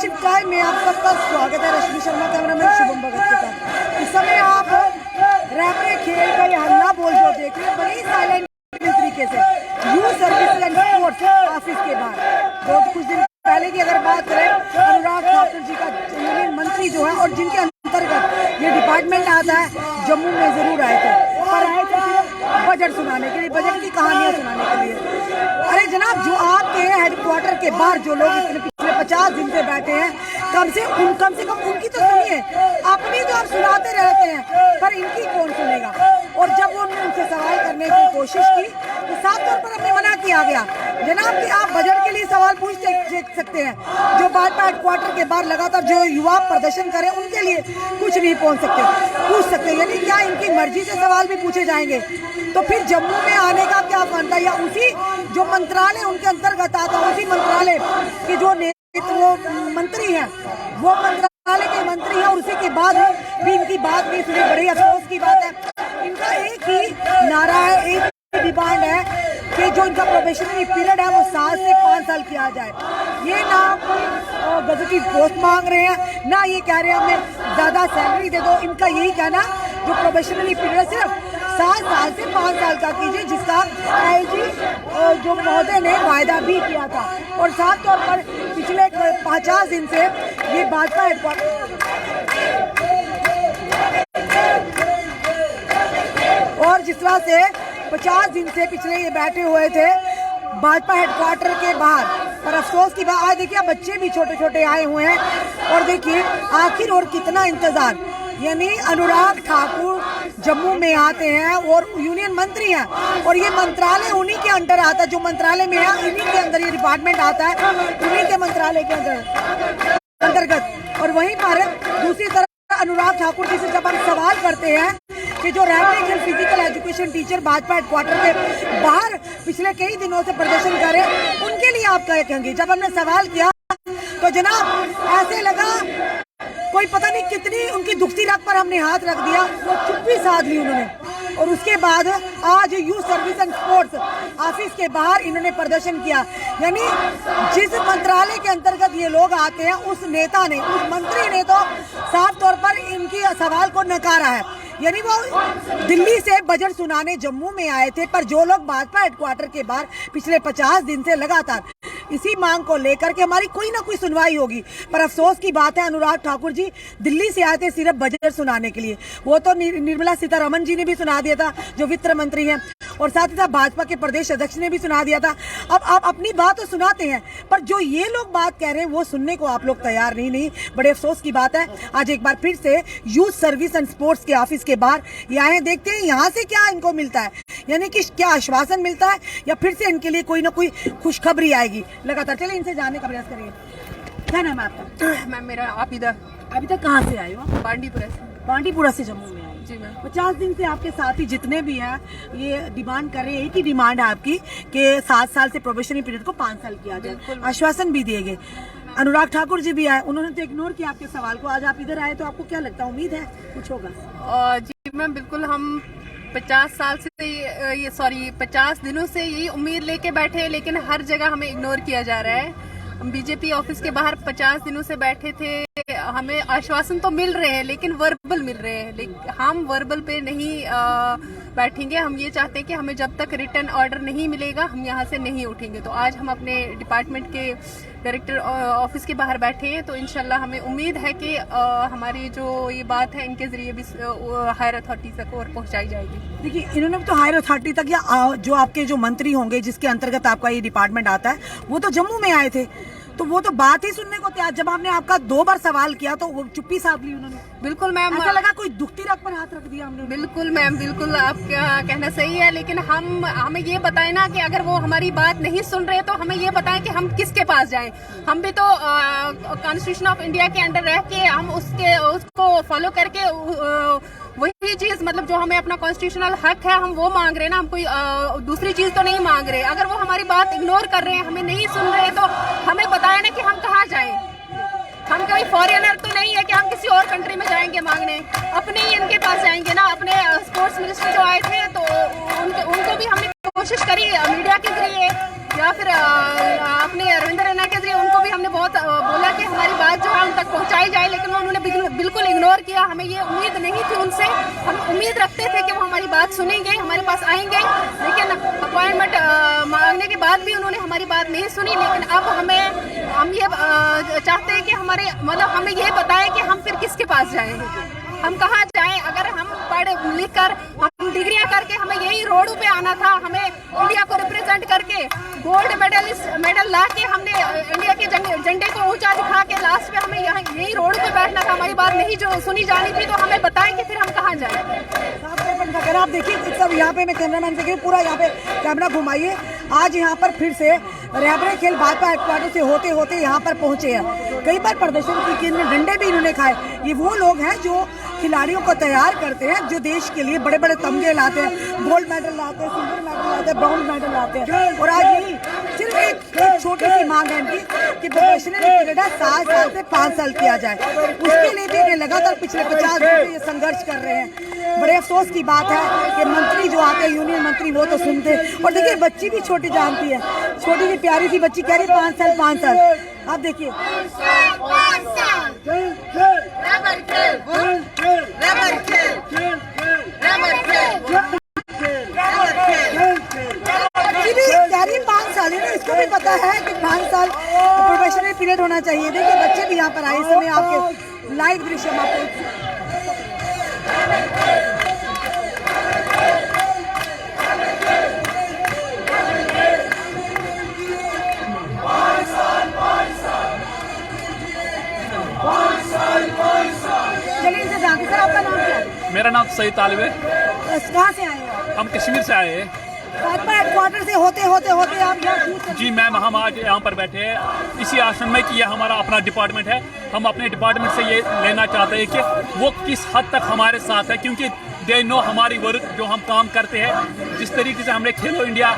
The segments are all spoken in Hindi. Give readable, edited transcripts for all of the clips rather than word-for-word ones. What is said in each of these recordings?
शिवकाय में आप सबका स्वागत है। रश्मि शर्मा, कैमरामैन शुभम भगत के साथ। इस समय आप रैपरे खेल का ये हल्ला बोल जो देख रहे हैं बड़ी साइलेंट तरीके से youth service and sports office के बाहर। कुछ दिन पहले की अगर बात करें, अनुराग ठाकुर जी का यूनियन मंत्री जो है और जिनके अंतर्गत ये डिपार्टमेंट आता है, जम्मू में जरूर आए थे, पर आए थे सिर्फ बजट सुनाने के लिए, बजट की कहानियां सुनाने के लिए। अरे जनाब, जो आपके हेडक्वार्टर के बाहर जो लोग इतने पिछले 50 दिन से बैठे हैं, कम से कम उनकी तो सुनिए। अपनी तो आप सुनाते रहते हैं, पर इनकी कौन सुनेगा। और जब उनसे सवाल करने की कोशिश की तो साफ तौर पर हमें मना किया गया। जनाब कि आप बजट के लिए सवाल पूछ सकते हैं, जो भाजपा हेडक्वार्टर के बाहर लगातार जो युवा प्रदर्शन करें उनके लिए कुछ नहीं पूछ सकते। यानी क्या इनकी मर्जी से सवाल भी पूछे जाएंगे? तो फिर जम्मू में आने का क्या बनता है? या उसी जो मंत्रालय उनके अंतर्गत आता, उसी मंत्रालय के जो वो मंत्री हैं, वो मंत्रालय के मंत्री हैं, और उसी के बाद भी इनकी बात नहीं सुनी। बड़ी अफसोस की बात है। इनका एक ही नारा है, एक डिमांड है कि जो इनका प्रोबेशनरी पीरियड है वो 7 से 5 साल किया जाए। ये ना कोई गजटी पोस्ट मांग रहे हैं, ना ये कह रहे हैं हमें ज्यादा सैलरी दे दो। इनका यही कहना, जो प्रोबेशनरी पीरियड सिर्फ 7 साल से 5 साल का कीजिए, जिसका आईजी जो महोदय ने वायदा भी किया था। और साफ तौर पर पिछले 50 दिन से ये भाजपा और जिस तरह से 50 दिन से पिछले ये बैठे हुए थे भाजपा हेडक्वार्टर के बाहर। पर अफसोस की बात, आज देखिए बच्चे भी छोटे छोटे आए हुए हैं, और देखिए आखिर और कितना इंतजार। यानी अनुराग ठाकुर जम्मू में आते हैं और यूनियन मंत्री हैं, और ये मंत्रालय उन्हीं के अंडर आता है, जो मंत्रालय में है इन्हीं के अंदर ये डिपार्टमेंट आता है, उन्हीं के मंत्रालय के अंतर्गत। और वहीं पर दूसरी तरफ अनुराग ठाकुर जी से जब हम सवाल करते हैं कि जो रैपरे physical education teacher Bhajpa headquarter के बाहर पिछले कई दिनों से प्रदर्शन कर रहे हैं, उनके लिए आप क्या कहेंगे? जब हमने सवाल किया तो जनाब ऐसे लगा कोई पता नहीं कितनी उनकी दुखती रग पर हमने हाथ रख दिया, वो चुप्पी साध ली उन्होंने। और उसके बाद आज youth service and sports office के बाहर इन्होंने प्रदर्शन किया। यानी जिस मंत्रालय के अंतर्गत ये लोग आते हैं, उस नेता ने, उस मंत्री ने तो साफ तौर पर इनकी सवाल को नकारा है। यानी वो दिल्ली से बजट सुनाने जम्मू में आए थे, पर जो लोग भाजपा हेडक्वार्टर के बाहर पिछले 50 दिन से लगातार इसी मांग को लेकर के हमारी कोई ना कोई सुनवाई होगी। पर अफसोस की बात है, अनुराग ठाकुर जी दिल्ली से आए थे सिर्फ बजट सुनाने के लिए। वो तो निर्मला सीतारमण जी ने भी सुना दिया था, जो वित्त मंत्री हैं, और साथ ही साथ भाजपा के प्रदेश अध्यक्ष ने भी सुना दिया था। अब आप अपनी बात तो सुनाते हैं, पर जो ये लोग बात कह रहे हैं वो सुनने को आप लोग तैयार नहीं। बड़े अफसोस की बात है। आज एक बार फिर से यूथ सर्विस एंड स्पोर्ट्स के ऑफिस के बाहर ये आए, देखते हैं यहाँ से क्या इनको मिलता है। यानी कि क्या आश्वासन मिलता है, या फिर से इनके लिए कोई ना कोई खुशखबरी आएगी। लगातार चले इनसे जानने का प्रयास करिए। क्या नाम है आपका? मैम मेरा आबिदा। अभी तक कहाँ से आए हो? बांडीपुरा से। बांडीपुरा से जम्मू में आए जी मैम। 50 दिन से आपके साथी जितने भी हैं ये डिमांड कर रहे हैं, एक ही डिमांड है आपकी कि 7 साल से प्रोबेशनरी पीरियड को 5 साल किया जाए। आश्वासन भी दिए गए। अनुराग ठाकुर जी भी आए, उन्होंने तो इग्नोर किया आपके सवाल को। आज आप इधर आए तो आपको क्या लगता है, उम्मीद है कुछ होगा? जी मैम बिल्कुल, हम 50 दिनों से यही उम्मीद लेके बैठे हैं, लेकिन हर जगह हमें इग्नोर किया जा रहा है। हम बीजेपी ऑफिस के बाहर 50 दिनों से बैठे थे, हमें आश्वासन तो मिल रहे हैं लेकिन वर्बल मिल रहे हैं, लेकिन हम वर्बल पे नहीं बैठेंगे। हम ये चाहते हैं कि हमें जब तक रिटर्न ऑर्डर नहीं मिलेगा हम यहाँ से नहीं उठेंगे। तो आज हम अपने डिपार्टमेंट के डायरेक्टर ऑफिस के बाहर बैठे हैं, तो इंशाल्लाह हमें उम्मीद है कि हमारी जो ये बात है इनके जरिए भी हायर अथॉरिटी तक और पहुंचाई जाएगी। देखिए, इन्होंने तो हायर अथॉरिटी तक, या जो आपके जो मंत्री होंगे जिसके अंतर्गत आपका ये डिपार्टमेंट आता है, वो तो जम्मू में आए थे, तो वो तो बात ही सुनने को तैयार। जब हमने आपका 2 बार सवाल किया तो वो चुप्पी साध ली उन्होंने। बिल्कुल मैम, ऐसा लगा कोई दुखती रग पर हाथ रख दिया हमने। बिल्कुल मैम, बिल्कुल आपका कहना सही है, लेकिन हमें ये बताएं ना कि अगर वो हमारी बात नहीं सुन रहे तो हमें ये बताएं कि हम किसके पास जाएं। हम भी तो कॉन्स्टिट्यूशन ऑफ इंडिया के अंडर रह के हम उसको फॉलो करके वही चीज, मतलब जो हमें अपना कॉन्स्टिट्यूशनल हक है हम वो मांग रहे हैं ना। हम कोई दूसरी चीज तो नहीं मांग रहे। अगर वो हमारी बात इग्नोर कर रहे हैं, हमें नहीं सुन रहे, तो हमें बताया ना कि हम कहाँ जाएं। हम कोई फॉरेनर तो नहीं है कि हम किसी और कंट्री में जाएंगे मांगने, अपने ही इनके पास जाएंगे ना। अपने स्पोर्ट्स मिनिस्टर जो आए थे तो उनको भी हमने कोशिश करी मीडिया के जरिए, या फिर अपने रविंद्र रैना के जरिए उनको भी हमने बहुत बोला कि हमारी बात इग्नोर किया। हमें ये उम्मीद नहीं थी उनसे, हम उम्मीद रखते थे कि वो हमारी बात सुनेंगे, हमारे पास आएंगे, लेकिन अपॉइंटमेंट मांगने के बाद भी उन्होंने हमारी बात नहीं सुनी। लेकिन अब हम ये चाहते हैं कि हमारे मतलब हमें ये बताएं कि हम फिर किसके पास जाएं, हम कहाँ जाएं। अगर हम पढ़ लिख कर हम डिग्रियां करके हमें यही रोडों पे आना था, हमें इंडिया को रिप्रेजेंट करके गोल्ड मेडल ला के हमने इंडिया के झंडे को ऊंचा दिखा के लास्ट में हमें यही रोड पे बैठना था। हमारी बात नहीं जो सुनी जानी थी, तो हमें बताएं कि फिर हम कहाँ जाएं। अगर आप देखिए सब यहाँ पे मैं कैमरामैन से पूरा यहाँ पे कैमरा घुमाइए। आज यहाँ पर फिर से रहबरे खेल भाजपा हेडक्वार्टर से होते होते यहाँ पर पहुंचे हैं। कई बार प्रदर्शन की डंडे भी इन्होंने खाए। ये वो लोग हैं जो खिलाड़ियों को तैयार करते हैं, जो देश के लिए बड़े बड़े तमगे लाते हैं, गोल्ड मेडल लाते हैं, सिल्वर मेडल लाते हैं, ब्रॉन्ज मेडल लाते हैं। और आज यही सिर्फ एक छोटी सी मांग है इनकी कि प्रोफेशनल पीरियड 7 साल से 5 साल किया जाए। उसके लिए भी ये लगातार पिछले 50 दिन से ये संघर्ष कर रहे हैं। बड़े अफसोस की बात है कि मंत्री जो आते हैं, यूनियन मंत्री, वो तो सुनते। और देखिए बच्ची भी छोटी जानती है, छोटी सी प्यारी सी बच्ची कह रही 5 साल 5 साल। आप देखिए प्यारी 5 साल है ना, इसको भी पता है कि 5 साल प्रोफेशनल पीरियड होना चाहिए। देखिए बच्चे भी यहाँ पर आए। इस समय आपके लाइव दृश्य में आपको सर, आपका नाम क्या है? मेरा नाम सईद तालिब है। कहाँ से आए हैं? हम कश्मीर से आए हैं। भाजपा हेडक्वार्टर से होते आप यहाँ? जी मैम, हम आज यहाँ पर बैठे हैं इसी आश्रम में कि यह हमारा अपना डिपार्टमेंट है। हम अपने डिपार्टमेंट से ये लेना चाहते हैं कि वो किस हद तक हमारे साथ है, क्योंकि दे नो हमारी वर्क जो हम काम करते हैं। जिस तरीके से हमने खेलो इंडिया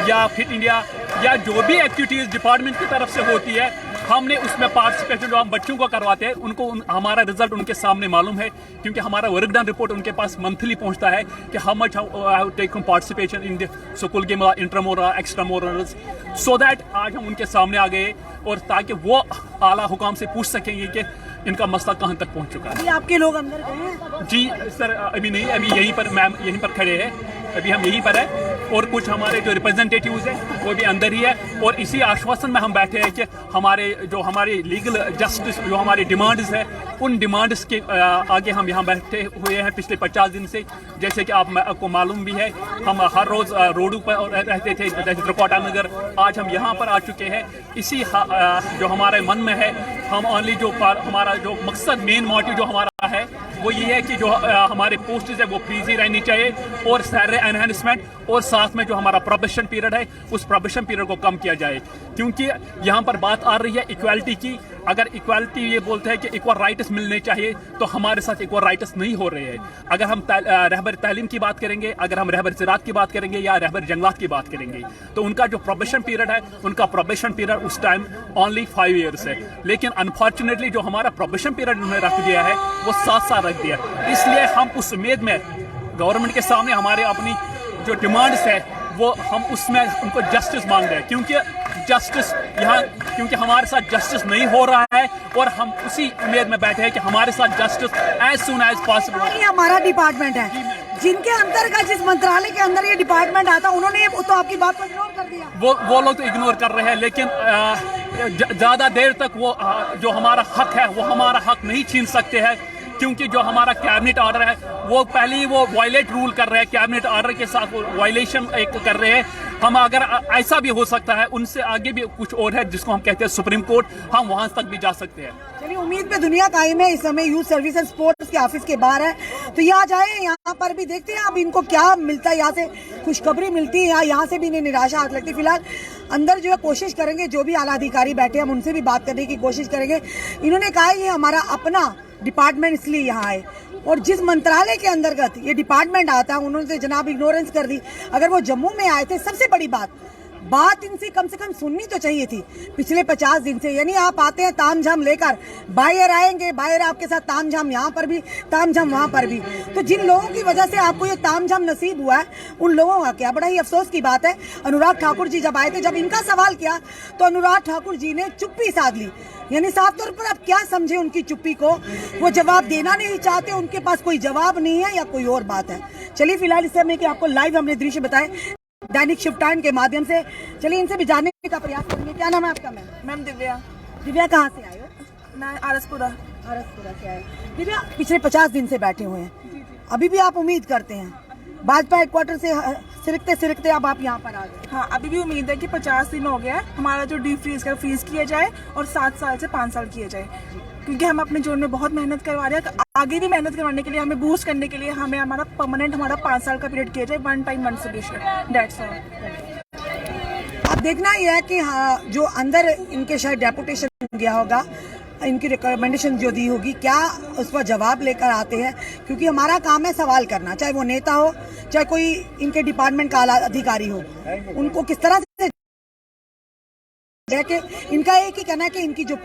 या फिट इंडिया या जो भी एक्टिविटीज़ डिपार्टमेंट की तरफ से होती है, हमने उसमें पार्टिसिपेशन जो हम बच्चों को करवाते हैं, उनको हमारा रिजल्ट उनके सामने मालूम है, क्योंकि हमारा वर्क डन रिपोर्ट उनके पास मंथली पहुंचता है कि how much have taken participation in the school game, intramural, extramurals, so that आज हम उनके सामने आ गए और ताकि वो आला हुकाम से पूछ सकेंगे कि इनका मसला कहाँ तक पहुंच चुका है। आपके लोग अंदर गए हैं? जी सर, अभी नहीं, अभी यहीं पर मैम यहीं पर खड़े हैं, अभी हम यहीं पर है और कुछ हमारे जो रिप्रेजेंटेटिव्स हैं वो भी अंदर ही है। और इसी आश्वासन में हम बैठे हैं कि हमारे लीगल जस्टिस जो हमारी डिमांड्स है, उन डिमांड्स के आगे हम यहाँ बैठे हुए हैं पिछले 50 दिन से। जैसे कि आपको मालूम भी है, हम हर रोज़ रोडों पर रहते थे, जैसे त्रिकोटा नगर। आज हम यहाँ पर आ चुके हैं। इसी जो हमारे मन में है, हम ओनली जो हमारा जो मकसद, मेन मोटिव जो हमारा है वो ये है कि जो हमारे पोस्ट्स है वो फ्रीजी रहनी चाहिए और सैलरी एनहांसमेंट, और साथ में जो हमारा प्रोबेशन पीरियड है उस प्रोबेशन पीरियड को कम किया जाए। क्योंकि यहाँ पर बात आ रही है इक्वालिटी की। अगर इक्वालिटी ये बोलते हैं कि इक्वल राइट्स मिलने चाहिए, तो हमारे साथ इक्वल राइट्स नहीं हो रहे हैं। अगर हम रहबर तालीम की बात करेंगे, अगर हम रहबर ज़राअत की बात करेंगे या रहबर जंगलात की बात करेंगे, तो उनका जो प्रोबेशन पीरियड है, उनका प्रोबेशन पीरियड उस टाइम ओनली 5 ईयर्स है। लेकिन अनफॉर्चुनेटली जो हमारा प्रोबेशन पीरियड उन्होंने रख दिया है वो 7 साल रख दिया। इसलिए हम उस उम्मीद में गवर्नमेंट के सामने हमारे अपनी जो डिमांड्स है वो हम उसमें उनको जस्टिस मांग रहे हैं, क्योंकि जस्टिस यहाँ, क्योंकि हमारे साथ जस्टिस नहीं हो रहा है और हम उसी उम्मीद में बैठे हैं कि हमारे साथ justice as soon as possible. ये हमारा डिपार्टमेंट है, जिनके अंतर्गत जिस मंत्रालय के अंदर ये डिपार्टमेंट आता, उन्होंने तो आपकी बात को इग्नोर कर दिया। वो लोग तो इग्नोर कर रहे हैं, लेकिन ज़्यादा देर तक वो जो हमारा हक है वो हमारा हक नहीं छीन सकते हैं, क्योंकि जो हमारा कैबिनेट ऑर्डर है वो पहले ही वो वायलेट रूल कर रहे हैं। कैबिनेट ऑर्डर के साथ वो वायलेशन एक कर रहे हैं। हम अगर ऐसा भी हो सकता है, उनसे आगे भी कुछ और है जिसको हम कहते हैं सुप्रीम कोर्ट, हम वहां तक भी जा सकते हैं। चलिए, उम्मीद पे दुनिया कायम है। इस समय यूथ सर्विस एंड स्पोर्ट्स के ऑफिस के बाहर है, तो यहाँ जाए, यहाँ पर भी देखते हैं अब इनको क्या मिलता है। यहाँ से खुशखबरी मिलती है, यहाँ से भी इन्हें निराशा हाथ लगती है। फिलहाल अंदर जो है कोशिश करेंगे, जो भी आला अधिकारी बैठे हम उनसे भी बात करने की कोशिश करेंगे। इन्होंने कहा ये हमारा अपना डिपार्टमेंट, इसलिए यहाँ आए। और जिस मंत्रालय के अंतर्गत ये डिपार्टमेंट आता है, उन्होंने जनाब इग्नोरेंस कर दी। अगर वो जम्मू में आए थे, सबसे बड़ी बात इनसे कम से कम सुननी तो चाहिए थी पिछले 50 दिन से। यानी आप आते हैं तामझाम लेकर, बाहर आएंगे, बाहर आपके साथ तामझाम, यहाँ पर भी तामझाम, वहाँ पर भी। तो जिन लोगों की वजह से आपको ये तामझाम नसीब हुआ है, उन लोगों का क्या। बड़ा ही अफसोस की बात है, अनुराग ठाकुर जी जब आए थे, जब इनका सवाल किया तो अनुराग ठाकुर जी ने चुप्पी साध ली। यानी साफ तौर पर आप क्या समझे उनकी चुप्पी को? वो जवाब देना नहीं चाहते, उनके पास कोई जवाब नहीं है, या कोई और बात है? चलिए फिलहाल इस समय के आपको लाइव हमने दृश्य बताए दैनिक शिफ्ट टाइम के माध्यम से। चलिए इनसे भी जानने का प्रयास करेंगे। क्या नाम है आपका मैम? मैम दिव्या। दिव्या कहाँ से आए हो? मैं आरसपुरा। आरसपुरा से आए। दिव्या पिछले 50 दिन से बैठे हुए हैं, अभी भी आप उम्मीद करते हैं? भाजपा हेडक्वार्टर से सिरकते सिरकते अब आप यहाँ पर आ गए। हाँ, अभी भी उम्मीद है कि 50 दिन हो गया है, हमारा जो डी फ्रीज का फ्रीज किया जाए और 7 साल से 5 साल किया जाए, क्योंकि हम अपने जोन में बहुत मेहनत करवा रहे हैं। आगे भी मेहनत करवाने के लिए, हमें बूस्ट करने के लिए हमें हमारा परमानेंट 5 साल का पीरियड किया जाए, 1 टाइम 1 सोल्यूशन, दैट्स ऑल। अब देखना यह है कि हाँ, जो अंदर इनके शायद डेपुटेशन गया होगा, इनकी रिकमेंडेशन जो दी होगी, क्या उस पर जवाब लेकर आते हैं? क्योंकि हमारा काम है सवाल करना, चाहे वो नेता हो, चाहे कोई इनके डिपार्टमेंट का आला अधिकारी हो। उनको किस तरह से, इनका एक ही कहना है कि इनकी जो